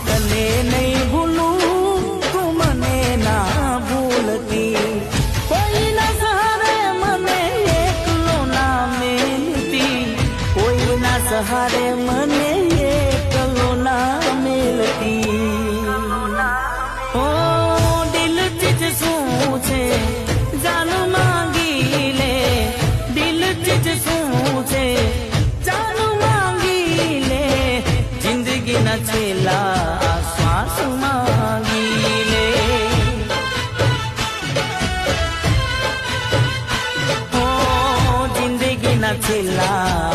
તને નહીં ભૂલું તું મને ના ભૂલતી કોઈના સહારે મને એકલો ના મેલતી કોઈના સહારે મને એકલો ના મેલતી ઓ દિલ ચીજ શું છે જાન માંગી લે દિલ ચીજ શું છે જાન માંગી લે જિંદગીના છેલ્લા શ્વાસ માંગી લે ઓ જિંદગીના છેલ્લા